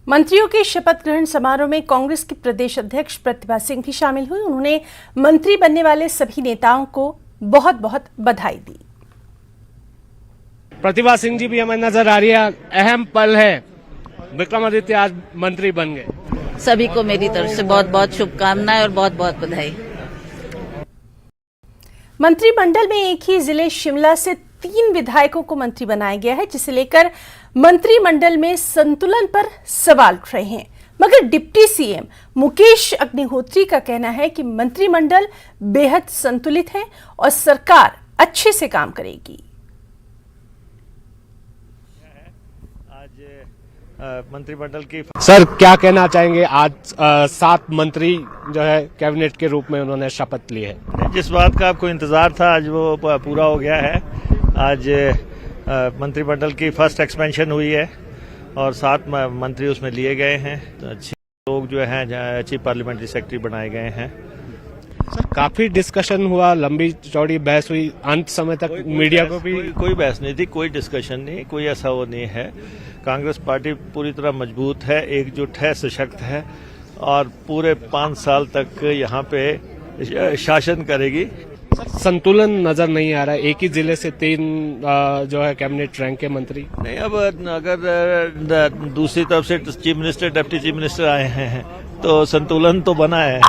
मंत्रियों के शपथ ग्रहण समारोह में कांग्रेस की प्रदेश अध्यक्ष प्रतिभा सिंह भी शामिल हुई। उन्होंने मंत्री बनने वाले सभी नेताओं को बहुत बहुत बधाई दी। प्रतिभा सिंह जी भी हमें नजर आ रही है। अहम पल है, विक्रमादित्य आज मंत्री बन गए। सभी को मेरी तरफ से बहुत बहुत शुभकामनाएं और बहुत बहुत बधाई। मंत्रिमंडल में एक ही जिले शिमला से 3 विधायकों को मंत्री बनाया गया है, जिसे लेकर मंत्रिमंडल में संतुलन पर सवाल उठ रहे हैं। मगर डिप्टी सीएम मुकेश अग्निहोत्री का कहना है कि मंत्रिमंडल बेहद संतुलित है और सरकार अच्छे से काम करेगी। मंत्रिमंडल की सर क्या कहना चाहेंगे? आज 7 मंत्री जो है कैबिनेट के रूप में उन्होंने शपथ ली है। जिस बात का आपको इंतजार था आज वो पूरा हो गया है। आज मंत्रिमंडल की फर्स्ट एक्सपेंशन हुई है और 7 मंत्री उसमें लिए गए हैं। 6 लोग जो हैं चीफ पार्लियामेंट्री सेक्रेटरी बनाए गए हैं। सर काफी डिस्कशन हुआ, लंबी चौड़ी बहस हुई, अंत समय तक मीडिया को भी कोई बहस नहीं थी, कोई डिस्कशन नहीं, कोई ऐसा वो नहीं है। कांग्रेस पार्टी पूरी तरह मजबूत है, एकजुट है, सशक्त है और पूरे 5 साल तक यहाँ पे शासन करेगी। संतुलन नजर नहीं आ रहा है। एक ही जिले से 3 जो है कैबिनेट रैंक के मंत्री नहीं। अब अगर दूसरी तरफ से chief minister, deputy chief minister आए हैं तो संतुलन तो बना है।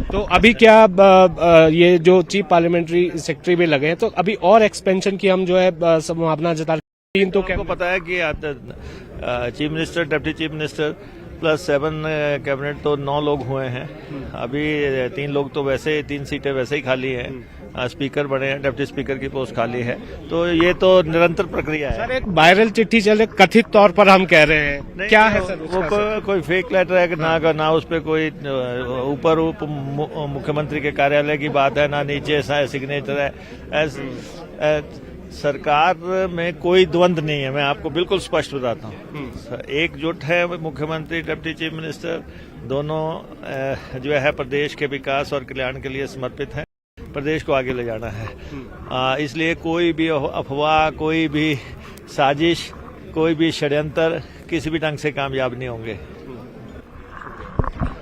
तो अभी क्या ये जो चीफ पार्लियामेंट्री सेक्रेटरी भी लगे हैं, तो अभी और एक्सपेंशन की हम जो है संभावना जता रहे हैं। तो आपको पता है कि chief minister, deputy chief minister plus 7 cabinet तो 9 लोग हुए हैं। अभी 3 लोग तो वैसे 3 सीटें वैसे ही खाली हैं। स्पीकर बने हैं, डिप्टी स्पीकर की पोस्ट खाली है। तो ये तो निरंतर प्रक्रिया है। सर एक वायरल चिट्ठी चले, कथित तौर पर हम कह रहे हैं, क्या है सर? वो कोई फेक लेटर है ना उस पर कोई ऊपर उप मुख्यमंत्री के कार्यालय की बात है, ना नीचे सिग्नेचर है। सरकार में कोई द्वंद्व नहीं है, मैं आपको बिल्कुल स्पष्ट बताता हूँ। एकजुट है मुख्यमंत्री, डिप्टी चीफ मिनिस्टर दोनों जो है प्रदेश के विकास और कल्याण के लिए समर्पित हैं। प्रदेश को आगे ले जाना है। इसलिए कोई भी अफवाह, कोई भी साजिश, कोई भी षड्यंत्र किसी भी ढंग से कामयाब नहीं होंगे।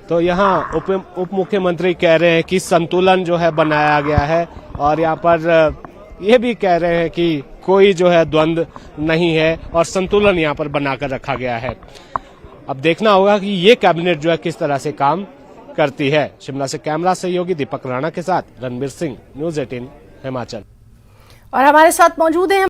तो यहाँ उप मुख्यमंत्री कह रहे हैं कि संतुलन जो है बनाया गया है और यहाँ पर ये भी कह रहे हैं कि कोई जो है द्वंद्व नहीं है और संतुलन यहाँ पर बनाकर रखा गया है। अब देखना होगा कि ये कैबिनेट जो है किस तरह से काम करती है। शिमला से कैमरा सहयोगी दीपक राणा के साथ रणबीर सिंह, न्यूज़ 18 हिमाचल। और हमारे साथ मौजूद हैं